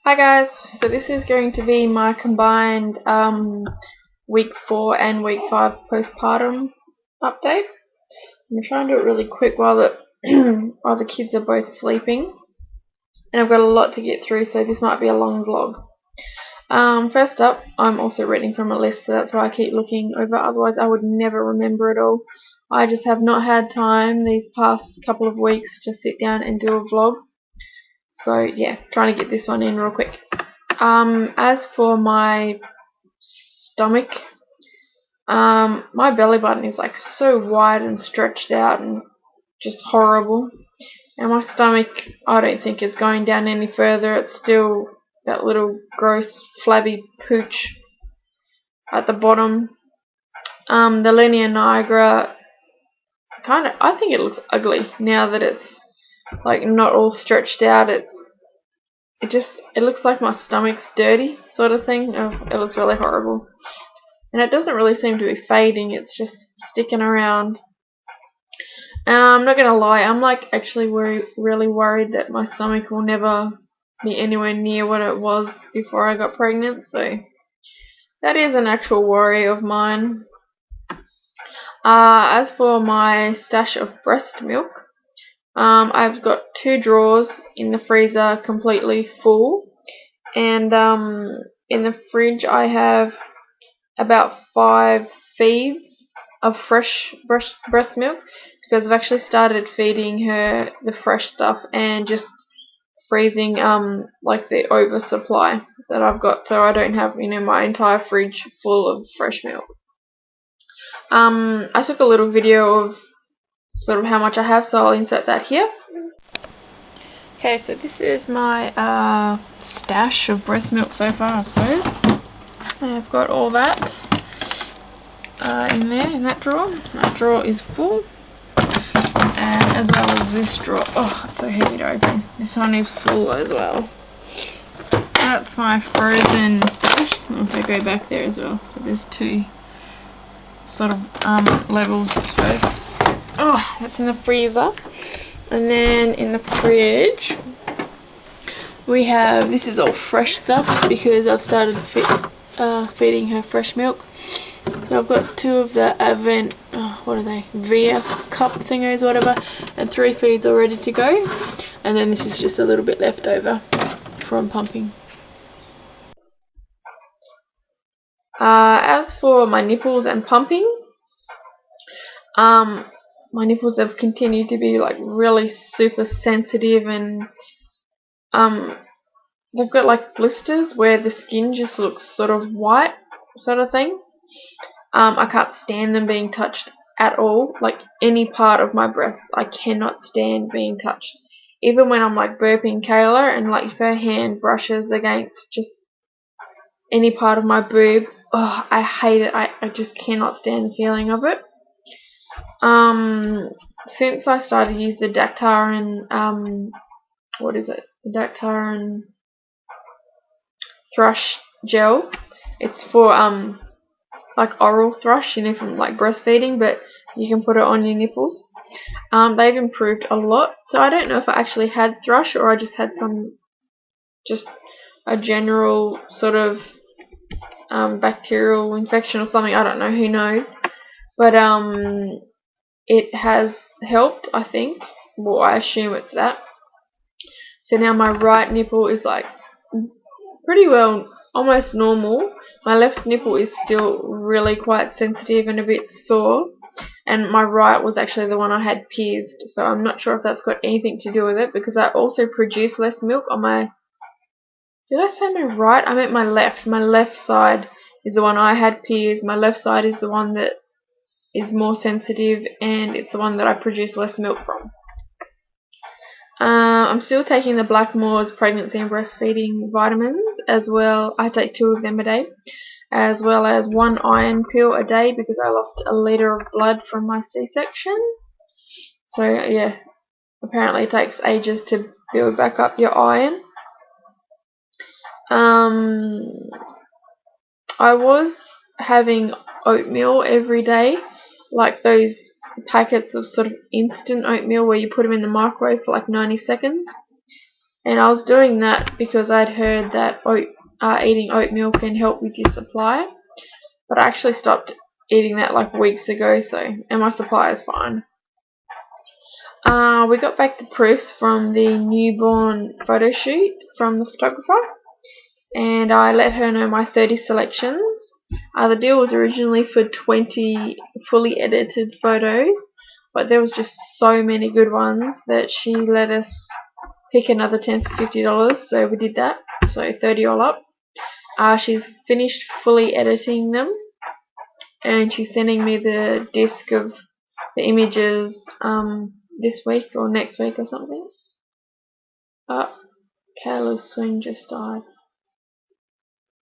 Hi guys, so this is going to be my combined week 4 and week 5 postpartum update. I'm trying to do it really quick while the while the kids are both sleeping, and I've got a lot to get through, so this might be a long vlog. First up, I'm also reading from a list, so that's why I keep looking over, otherwise I would never remember it all. I just have not had time these past couple of weeks to sit down and do a vlog. So yeah, trying to get this one in real quick. As for my stomach, my belly button is like so wide and stretched out and just horrible. And my stomach, I don't think it's going down any further. It's still that little gross flabby pooch at the bottom. The linea nigra, I think it looks ugly now that it's like not all stretched out. It looks like my stomach's dirty, sort of thing. It looks really horrible. And it doesn't really seem to be fading, it's just sticking around. I'm not gonna lie, I'm like actually really worried that my stomach will never be anywhere near what it was before I got pregnant, so that is an actual worry of mine. As for my stash of breast milk, I've got 2 drawers in the freezer completely full, and in the fridge I have about 5 feeds of fresh breast milk, because I've actually started feeding her the fresh stuff and just freezing like the oversupply that I've got, so I don't have my entire fridge full of fresh milk. I took a little video of sort of how much I have, so I'll insert that here. Okay, so this is my stash of breast milk so far, I suppose. I've got all that in there, in that drawer. That drawer is full, and as well as this drawer. Oh, it's so heavy to open. This one is full as well. That's my frozen stash. If I go back there as well, so there's 2 sort of levels, I suppose. Oh, that's in the freezer. And then in the fridge we have, this is all fresh stuff because I've started feeding her fresh milk. So I've got 2 of the Advent, what are they, VF cup thingos, whatever, and 3 feeds all ready to go. And then this is just a little bit left over from pumping. As for my nipples and pumping, my nipples have continued to be like really super sensitive, and they've got like blisters where the skin just looks sort of white, sort of thing. I can't stand them being touched at all, like any part of my breasts I cannot stand being touched. Even when I'm like burping Kayla and like if her hand brushes against just any part of my boob, oh, I hate it. I just cannot stand the feeling of it. Since I started to use the Dactarin, what is it? The Dactarin thrush gel. It's for like oral thrush, from like breastfeeding, but you can put it on your nipples. They've improved a lot. So I don't know if I actually had thrush or I just had just a general sort of bacterial infection or something. I don't know, who knows. But it has helped, I think. Well, I assume it's that. So now my right nipple is like pretty well almost normal. My left nipple is still really quite sensitive and a bit sore, and my right was actually the one I had pierced, so I'm not sure if that's got anything to do with it, because I also produce less milk on my, did I say my right? I meant my left. My left side is the one I had pierced. My left side is the one that is more sensitive, and it's the one that I produce less milk from. I'm still taking the Blackmore's pregnancy and breastfeeding vitamins as well. I take 2 of them a day, as well as 1 iron pill a day because I lost a litre of blood from my C-section. So yeah, apparently it takes ages to build back up your iron. I was having oatmeal every day, like those packets of sort of instant oatmeal where you put them in the microwave for like 90 seconds. And I was doing that because I'd heard that eating oatmeal can help with your supply, but I actually stopped eating that like weeks ago, and my supply is fine. We got back the proofs from the newborn photo shoot from the photographer, and I let her know my 30 selections. The deal was originally for 20 fully edited photos, but there was just so many good ones that she let us pick another 10 for $50, so we did that, so 30 all up. She's finished fully editing them, and she's sending me the disc of the images this week or next week or something. Kayla's swing just died.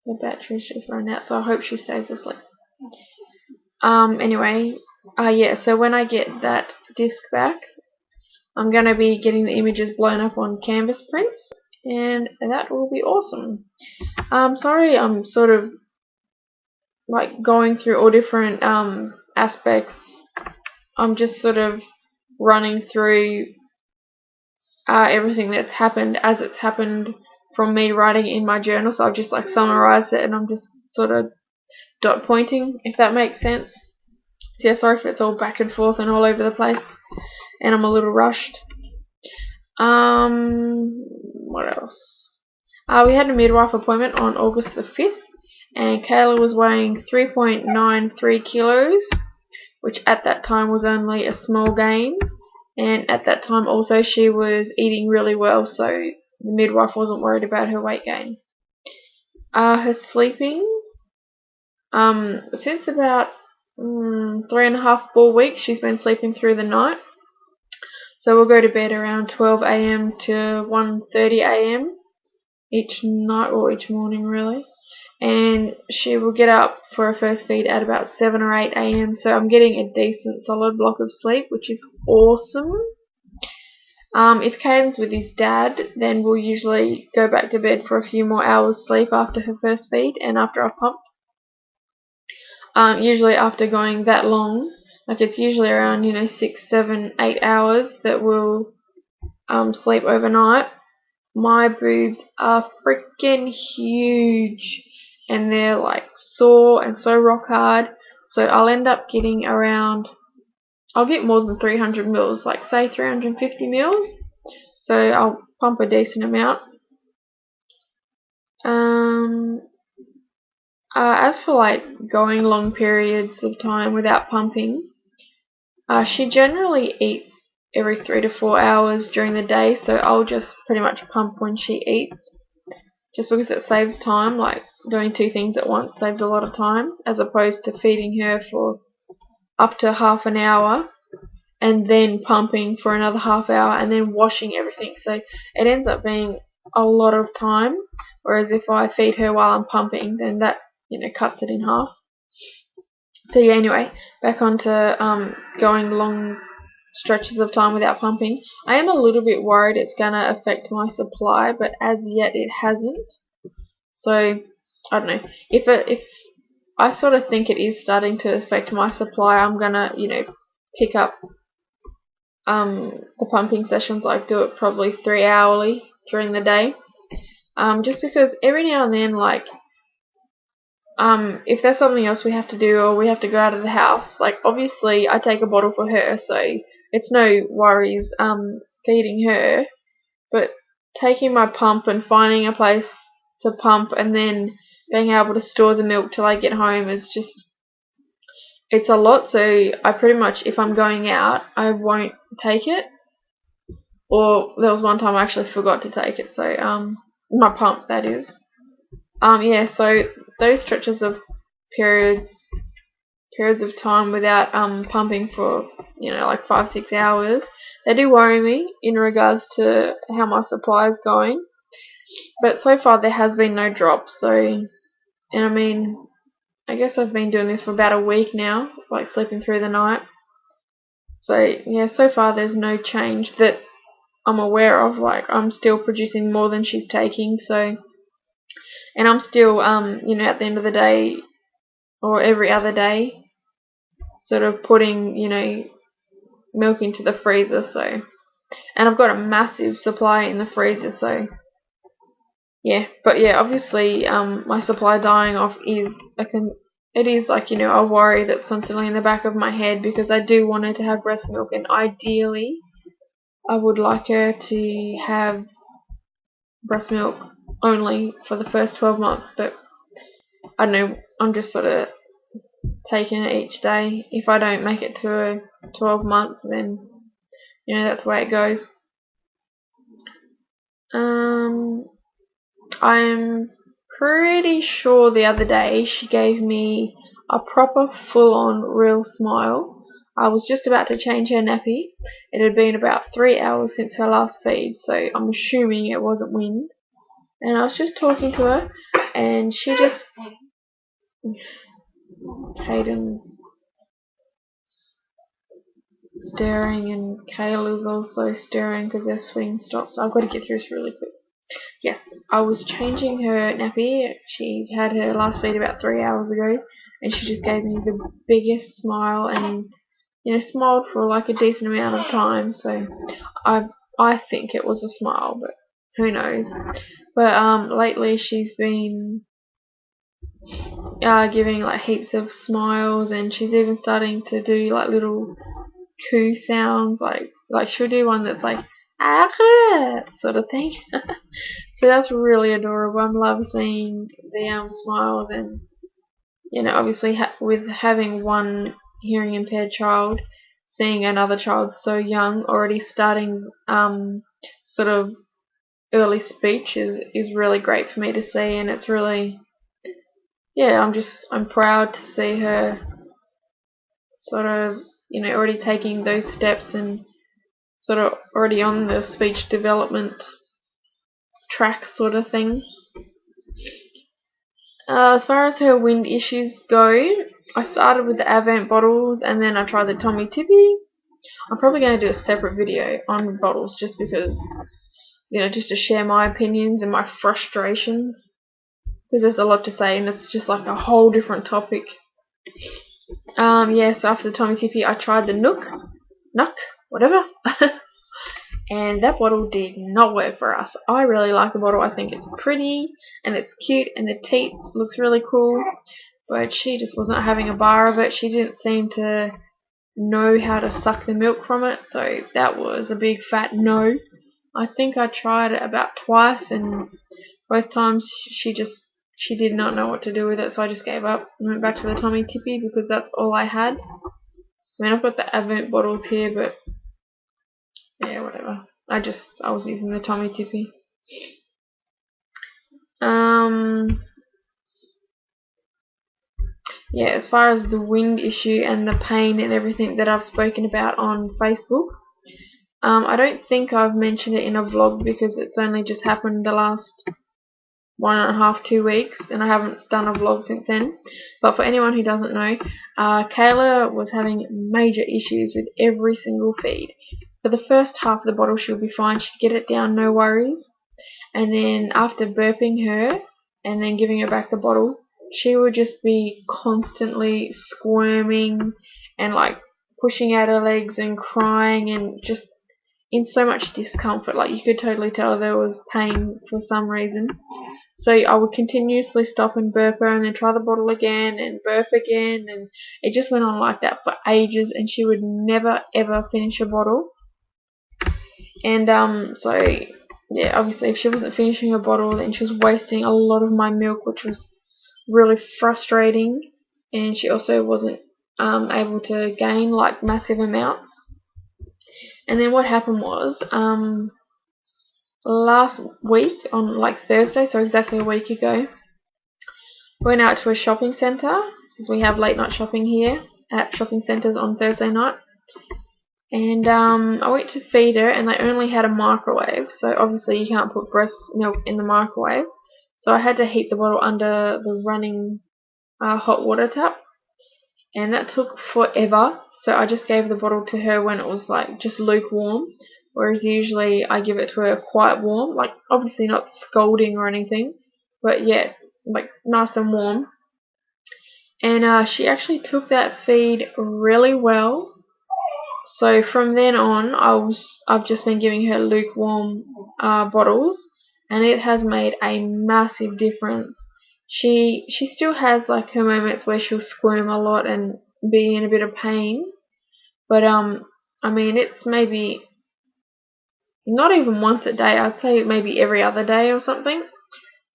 The battery's just run out, so I hope she stays asleep. Anyway, yeah, so when I get that disc back, I'm going to be getting the images blown up on canvas prints, and that will be awesome. Sorry, I'm sort of like going through all different aspects. I'm just sort of running through everything that's happened as it's happened from me writing in my journal, so I've just like summarized it, and I'm just sort of dot pointing, if that makes sense. So yeah, sorry if it's all back and forth and all over the place, and I'm a little rushed. What else? We had a midwife appointment on August the 5th, and Kayla was weighing 3.93 kilos, which at that time was only a small gain, and at that time also she was eating really well, so the midwife wasn't worried about her weight gain. Her sleeping, since about 3.5, 4 weeks, she's been sleeping through the night. So we'll go to bed around 12 AM to 1:30 AM each night, or each morning really. And she will get up for her first feed at about 7 or 8 AM. So I'm getting a decent solid block of sleep, which is awesome. If Caden's with his dad, then we'll usually go back to bed for a few more hours sleep after her first feed and after I've pumped. Usually after going that long, like it's usually around 6, 7, 8 hours that we'll sleep overnight. My boobs are freaking huge, and they're like sore and so rock hard, so I'll end up getting around, I'll get more than 300 mils, like say 350 mils, so I'll pump a decent amount. As for like going long periods of time without pumping, she generally eats every 3 to 4 hours during the day, so I'll just pretty much pump when she eats, just because it saves time. Like doing two things at once saves a lot of time, as opposed to feeding her for up to half an hour and then pumping for another half hour and then washing everything, so it ends up being a lot of time. Whereas if I feed her while I'm pumping, then that cuts it in half. So yeah, anyway, back onto going long stretches of time without pumping. I am a little bit worried it's gonna affect my supply, but as yet it hasn't. So I don't know. If I sort of think it is starting to affect my supply, I'm gonna pick up the pumping sessions, like do it probably 3 hourly during the day. Just because every now and then, like if there's something else we have to do or we have to go out of the house, like obviously I take a bottle for her, so it's no worries feeding her, but taking my pump and finding a place to pump and then being able to store the milk till I get home is just, it's a lot. So I pretty much, if I'm going out, I won't take it. Or there was one time I actually forgot to take it, so my pump, that is. Yeah, so those stretches of periods of time without pumping for like 5-6 hours, they do worry me in regards to how my supply is going. But so far there has been no drop. So, and I mean, I guess I've been doing this for about a week now, like sleeping through the night. So yeah, so far there's no change that I'm aware of. Like I'm still producing more than she's taking. So, and I'm still at the end of the day or every other day, sort of putting milk into the freezer. So and I've got a massive supply in the freezer, so yeah. But yeah, obviously my supply dying off is it is like, you know, a worry that's constantly in the back of my head, because I do want her to have breast milk, and ideally I would like her to have breast milk only for the first 12 months, but I don't know, I'm just sort of taking it each day. If I don't make it to 12 months, then, you know, that's the way it goes. I'm pretty sure the other day she gave me a proper full-on real smile. I was just about to change her nappy. It had been about 3 hours since her last feed, so I'm assuming it wasn't wind. And I was just talking to her, and she just... Caden's stirring, and Kayla's also stirring because their swing stopped, so I've got to get through this really quick. Yes, I was changing her nappy. She had her last feed about 3 hours ago, and she just gave me the biggest smile, and, you know, smiled for like a decent amount of time. So I think it was a smile, but who knows. But lately she's been giving like heaps of smiles, and she's even starting to do like little coo sounds, like she'll do one that's like sort of thing. So that's really adorable. I love seeing the smiles, and, you know, obviously with having one hearing impaired child, seeing another child so young already starting sort of early speech is really great for me to see, and it's really, yeah, I'm proud to see her sort of, you know, already taking those steps and sort of already on the speech development track sort of thing. As far as her wind issues go, I started with the Advent bottles, and then I tried the Tommy Tippy. I'm probably going to do a separate video on bottles, just because, you know, just to share my opinions and my frustrations, because there's a lot to say, and it's just like a whole different topic. Yeah, so after the Tommy Tippy, I tried the Nook, whatever. And that bottle did not work for us. I really like the bottle. I think it's pretty and it's cute, and the teat looks really cool, but she just was not having a bar of it. She didn't seem to know how to suck the milk from it, so that was a big fat no. I think I tried it about twice, and both times she did not know what to do with it, so I just gave up and went back to the Tommy Tippy, because that's all I had. I mean, I've got the Advent bottles here, but yeah, whatever. I was using the Tommy Tippy. Yeah, as far as the wind issue and the pain and everything that I've spoken about on Facebook, I don't think I've mentioned it in a vlog, because it's only just happened the last 1.5 to 2 weeks, and I haven't done a vlog since then. But for anyone who doesn't know, Kayla was having major issues with every single feed. For the first half of the bottle she'll be fine, she'd get it down, no worries. And then after burping her and then giving her back the bottle, she would just be constantly squirming and like pushing out her legs and crying, and just in so much discomfort. Like, you could totally tell there was pain for some reason. So I would continuously stop and burp her, and then try the bottle again and burp again, and it just went on like that for ages, and she would never ever finish a bottle. And so yeah, obviously if she wasn't finishing a bottle, then she was wasting a lot of my milk, which was really frustrating. And she also wasn't able to gain like massive amounts. And then what happened was, last week on like Thursday, so exactly a week ago, I went out to a shopping centre, because we have late night shopping here at shopping centres on Thursday night. And I went to feed her, and they only had a microwave, so obviously you can't put breast milk in the microwave. So I had to heat the bottle under the running hot water tap, and that took forever. So I just gave the bottle to her when it was like just lukewarm, whereas usually I give it to her quite warm, like obviously not scalding or anything, but yeah, like nice and warm. And she actually took that feed really well. So from then on, I've just been giving her lukewarm bottles, and it has made a massive difference. She still has like her moments where she'll squirm a lot and be in a bit of pain, but I mean, it's maybe not even once a day. I'd say maybe every other day or something.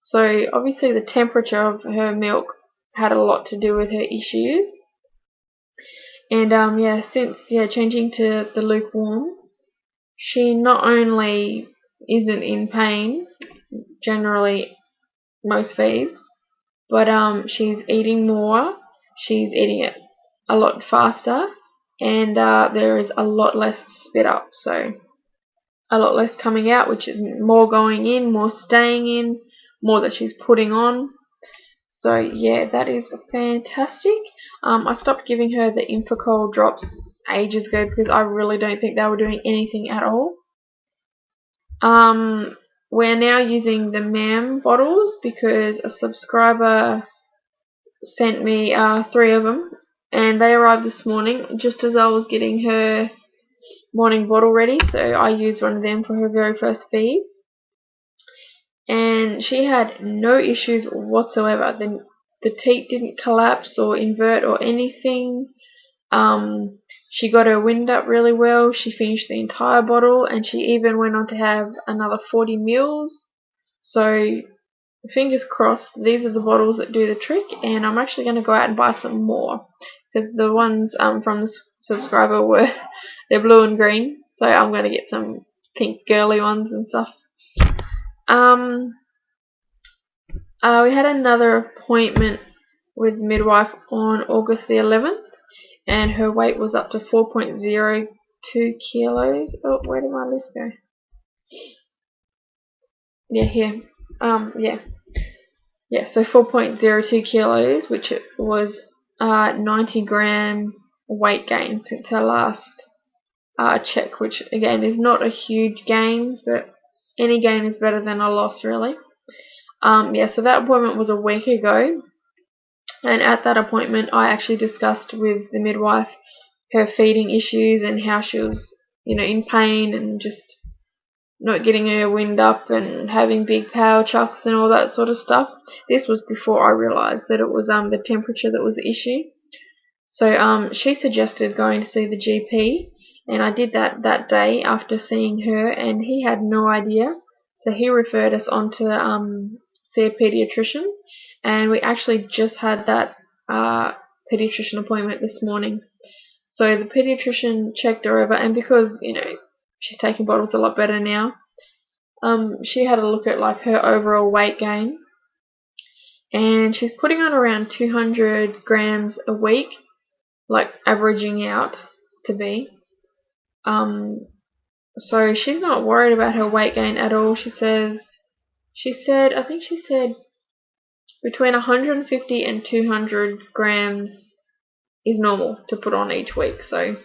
So obviously the temperature of her milk had a lot to do with her issues. And since changing to the lukewarm, she not only isn't in pain, generally most feeds, but she's eating more, she's eating it a lot faster, and there is a lot less spit up, so a lot less coming out, which is more going in, more staying in, more that she's putting on. So yeah, that is fantastic. I stopped giving her the Infocol drops ages ago because I really don't think they were doing anything at all. We're now using the MAM bottles because a subscriber sent me 3 of them, and they arrived this morning just as I was getting her morning bottle ready, so I used one of them for her very first feeds. And she had no issues whatsoever. The teat didn't collapse or invert or anything. She got her wind up really well. She finished the entire bottle, and she even went on to have another 40 mils. So fingers crossed, these are the bottles that do the trick, and I'm actually going to go out and buy some more because the ones from the subscriber they're blue and green, so I'm going to get some pink girly ones and stuff. We had another appointment with midwife on August the 11th, and her weight was up to 4.02 kilos. Oh, where did my list go? Yeah, here. So 4.02 kilos, which was 90-gram weight gain since her last check, which again is not a huge gain, but any gain is better than a loss, really. So that appointment was a week ago, and at that appointment I actually discussed with the midwife her feeding issues and how she was, in pain and just not getting her wind up and having big power chucks and all that sort of stuff. This was before I realised that it was the temperature that was the issue. So she suggested going to see the GP, and I did that day after seeing her, and he had no idea. So he referred us on to see a pediatrician, and we actually just had that pediatrician appointment this morning. So the pediatrician checked her over, and because she's taking bottles a lot better now, she had a look at like her overall weight gain, and she's putting on around 200 grams a week, like averaging out to be. So she's not worried about her weight gain at all. She said between 150 and 200 grams is normal to put on each week. So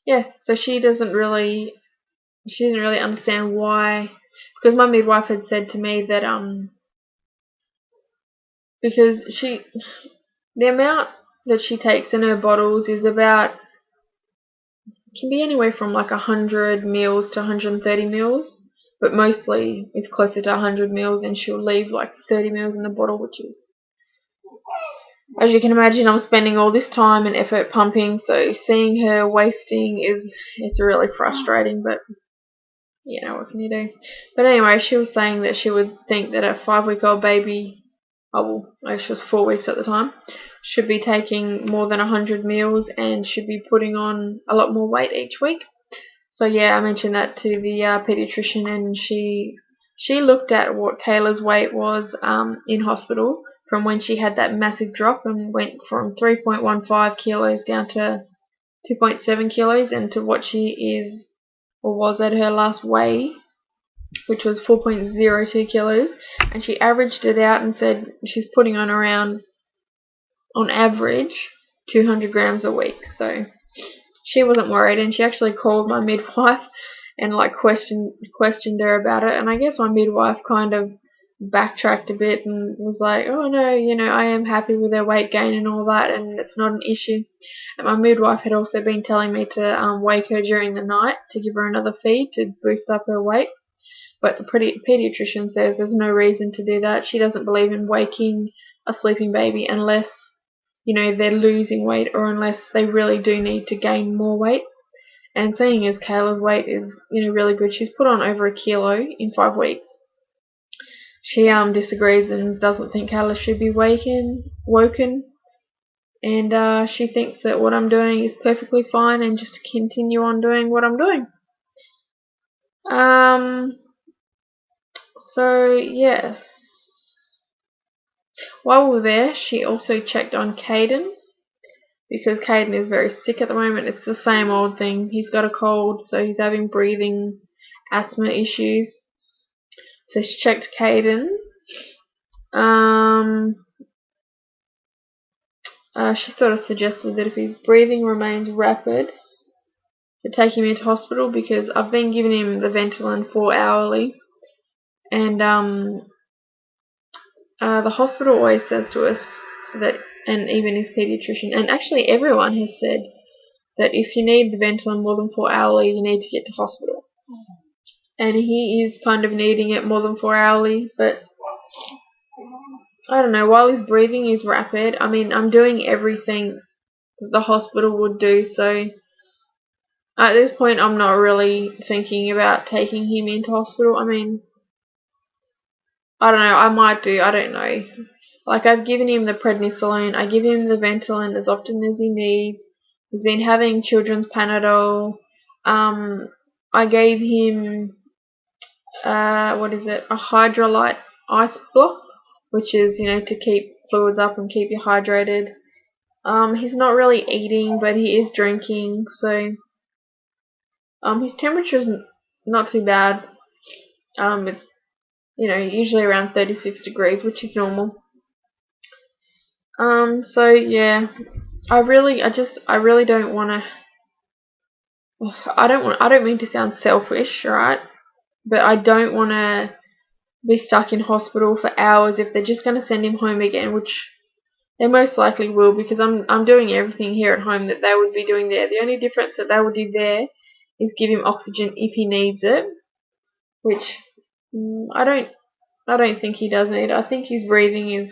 yeah, so she doesn't really understand why, because my midwife had said to me that because the amount that she takes in her bottles is about, can be anywhere from like 100 mils to 130 mils, but mostly it's closer to 100 mils, and she'll leave like 30 mils in the bottle, which is, as you can imagine, I'm spending all this time and effort pumping, so seeing her wasting it's really frustrating, but what can you do? But anyway, she was saying that she would think that a 5-week-old baby, she was 4 weeks at the time, should be taking more than 100 mils and should be putting on a lot more weight each week. So yeah, I mentioned that to the pediatrician, and she looked at what Kayla's weight was in hospital from when she had that massive drop and went from 3.15 kilos down to 2.7 kilos, and to what she is or was at her last weigh, which was 4.02 kilos, and she averaged it out and said she's putting on around, on average, 200 grams a week. So she wasn't worried, and she actually called my midwife and like questioned her about it, and I guess my midwife kind of backtracked a bit and was like, oh no, I am happy with her weight gain and all that, and it's not an issue. And my midwife had also been telling me to wake her during the night to give her another feed to boost up her weight. But the pediatrician says there's no reason to do that. She doesn't believe in waking a sleeping baby unless, they're losing weight or unless they really do need to gain more weight. And seeing as Kayla's weight is, really good, she's put on over 1 kilo in 5 weeks. She disagrees and doesn't think Kayla should be woken. And she thinks that what I'm doing is perfectly fine and just to continue on doing what I'm doing. So, yes. While we were there, she also checked on Caden, because Caden is very sick at the moment. It's the same old thing. He's got a cold, so he's having breathing, asthma issues. So she checked Caden. She sort of suggested that if his breathing remains rapid, to take him into hospital, because I've been giving him the Ventolin 4 hourly, and the hospital always says to us that, and even his pediatrician, and actually everyone has said that if you need the Ventolin more than 4 hourly, you need to get to hospital. And he is kind of needing it more than 4 hourly, but I don't know, while his breathing is rapid, I'm doing everything that the hospital would do, so at this point I'm not really thinking about taking him into hospital. I don't know, I might do, I don't know. Like, I've given him the prednisolone, I give him the Ventolin as often as he needs. He's been having children's Panadol. I gave him, a Hydrolyte ice block, which is, to keep fluids up and keep you hydrated. He's not really eating, but he is drinking, so his temperature's not too bad. It's, usually around 36 degrees, which is normal. So yeah, I really don't want to. I don't mean to sound selfish, right? But I don't want to be stuck in hospital for hours if they're just going to send him home again, which they most likely will, because I'm doing everything here at home that they would be doing there. The only difference that they would do there is give him oxygen if he needs it, which I don't think he does need. I think his breathing is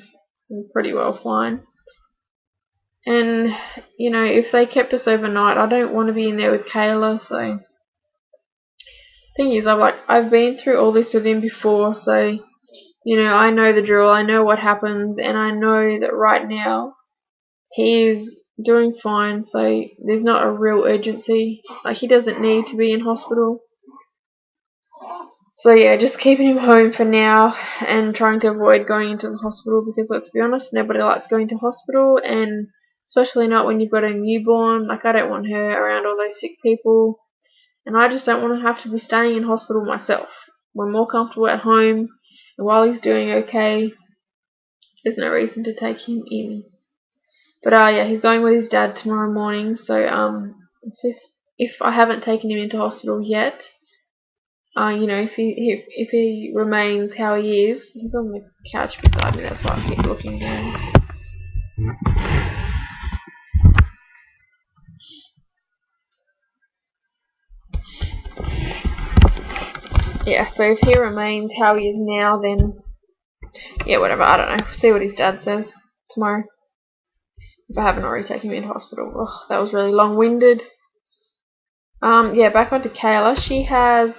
pretty well fine. And if they kept us overnight, I don't want to be in there with Kayla. So thing is, I've been through all this with him before, so I know the drill. I know what happens, and I know that right now he is doing fine. So there's not a real urgency. Like, he doesn't need to be in hospital. So yeah, just keeping him home for now and trying to avoid going into the hospital, because let's be honest, nobody likes going to hospital, and especially not when you've got a newborn. Like, I don't want her around all those sick people, and I just don't want to have to be staying in hospital myself. We're more comfortable at home, and while he's doing okay, there's no reason to take him in. But yeah, he's going with his dad tomorrow morning, so if I haven't taken him into hospital yet, if he remains how he is, he's on the couch beside me, that's why I keep looking down. Yeah, so if he remains how he is now, then yeah, whatever, I don't know. See what his dad says tomorrow, if I haven't already taken him into hospital. Ugh, that was really long-winded. Yeah, back onto Kayla. She has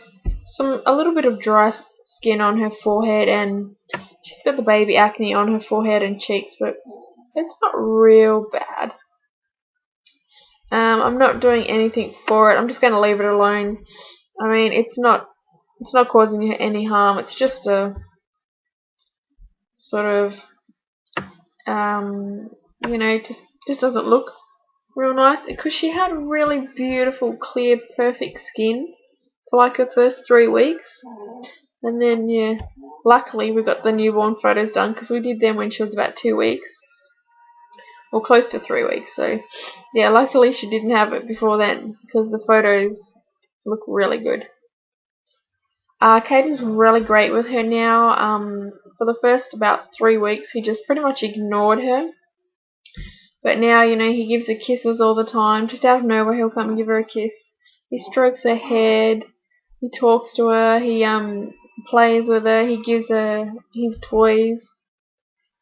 a little bit of dry skin on her forehead, and she's got the baby acne on her forehead and cheeks, but it's not real bad. I'm not doing anything for it. I'm just going to leave it alone. It's not causing her any harm. It's just a sort of, just doesn't look real nice, because she had really beautiful, clear, perfect skin for like her first 3 weeks. And then, yeah, luckily we got the newborn photos done, because we did them when she was about 2 weeks. Or close to 3 weeks. So, yeah, luckily she didn't have it before then, because the photos look really good. Caden's really great with her now. for the first about 3 weeks, he just pretty much ignored her. But now, he gives her kisses all the time. Just out of nowhere, he'll come and give her a kiss. He strokes her head. He talks to her. He plays with her. He gives her his toys.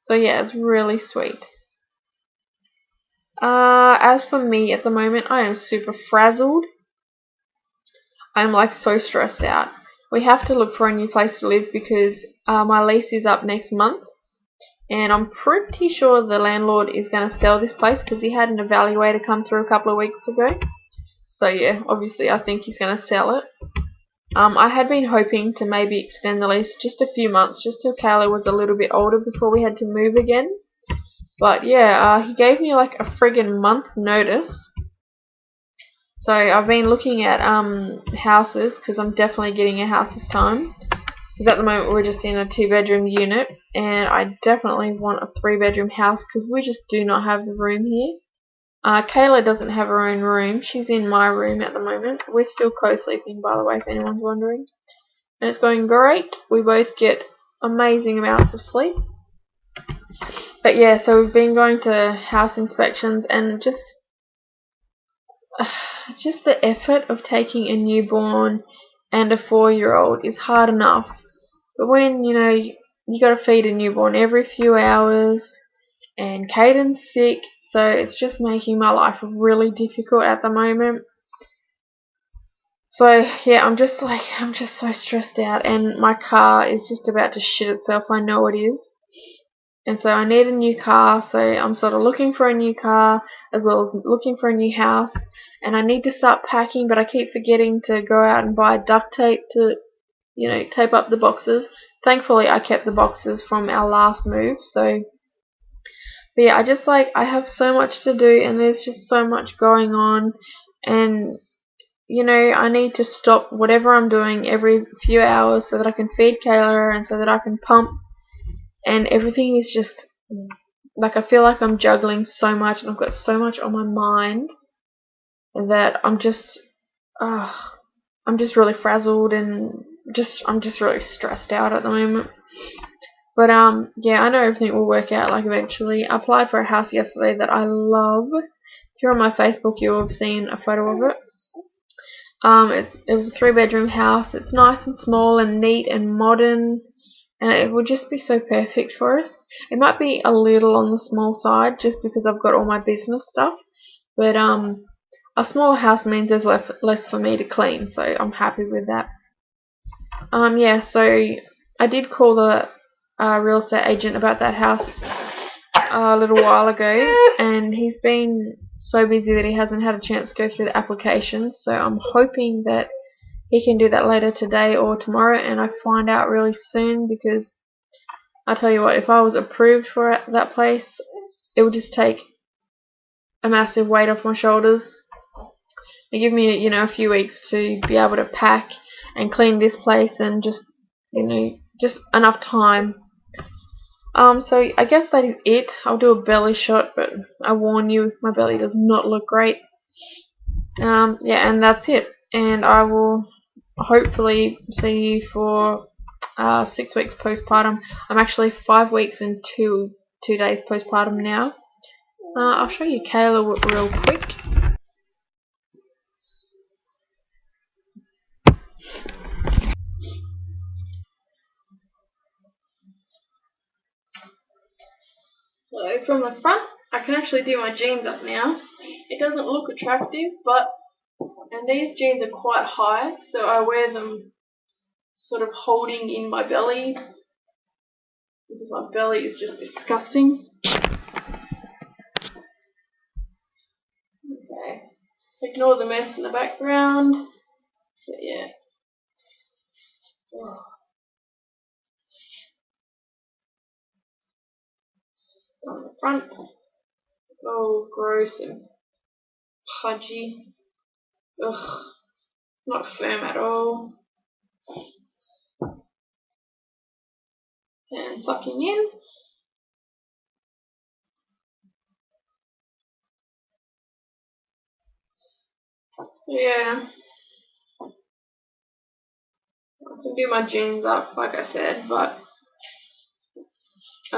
So yeah, it's really sweet. As for me at the moment, I am super frazzled. I'm like so stressed out. We have to look for a new place to live because my lease is up next month. And I'm pretty sure the landlord is going to sell this place because he had an evaluator come through a couple of weeks ago. So yeah, obviously I think he's going to sell it. I had been hoping to maybe extend the lease just a few months, just till Kayla was a little bit older before we had to move again. But yeah, he gave me like a friggin' month notice. So I've been looking at houses because I'm definitely getting a house this time. Because at the moment we're just in a 2-bedroom unit, and I definitely want a 3-bedroom house because we just do not have the room here. Kayla doesn't have her own room. She's in my room at the moment. We're still co-sleeping, by the way, if anyone's wondering. And it's going great. We both get amazing amounts of sleep. But yeah, so we've been going to house inspections, and just the effort of taking a newborn and a 4-year-old is hard enough. But when, you got to feed a newborn every few hours, and Caden's sick, so it's just making my life really difficult at the moment. So yeah, I'm just so stressed out, and my car is just about to shit itself. I know it is. And so I need a new car, so I'm sort of looking for a new car as well as looking for a new house. And I need to start packing, but I keep forgetting to go out and buy duct tape to, tape up the boxes. Thankfully, I kept the boxes from our last move, so. But yeah, I have so much to do, and there's just so much going on, and, I need to stop whatever I'm doing every few hours so that I can feed Kayla and so that I can pump. And everything is just, I feel like I'm juggling so much, and I've got so much on my mind that I'm just really frazzled, and I'm just really stressed out at the moment. But yeah, I know everything will work out eventually. I applied for a house yesterday that I love. If you're on my Facebook, you'll have seen a photo of it. It was a 3-bedroom house. It's nice and small and neat and modern. And it would just be so perfect for us. It might be a little on the small side just because I've got all my business stuff. But a smaller house means there's less for me to clean, so I'm happy with that. Yeah, so I did call the real estate agent about that house a little while ago, and he's been so busy that he hasn't had a chance to go through the applications. So I'm hoping that he can do that later today or tomorrow, and I find out really soon, because I tell you what, if I was approved for that place, it would just take a massive weight off my shoulders. It give me, a few weeks to be able to pack and clean this place, and just enough time. So I guess that is it. I'll do a belly shot, but I warn you, my belly does not look great. Yeah, and that's it. And I will hopefully see you for 6 weeks postpartum. I'm actually 5 weeks and 2 days postpartum now. I'll show you Kayla real quick. So from the front, I can actually do my jeans up now. It doesn't look attractive, and these jeans are quite high, so I wear them sort of holding in my belly, because my belly is just disgusting. Okay, ignore the mess in the background. But yeah. On the front, it's all gross and pudgy. Ugh, not firm at all. And sucking in. Yeah, I can do my jeans up, like I said, but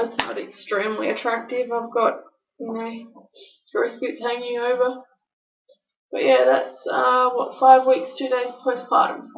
It's not extremely attractive. I've got, growth bits hanging over. But yeah, that's 5 weeks, 2 days postpartum.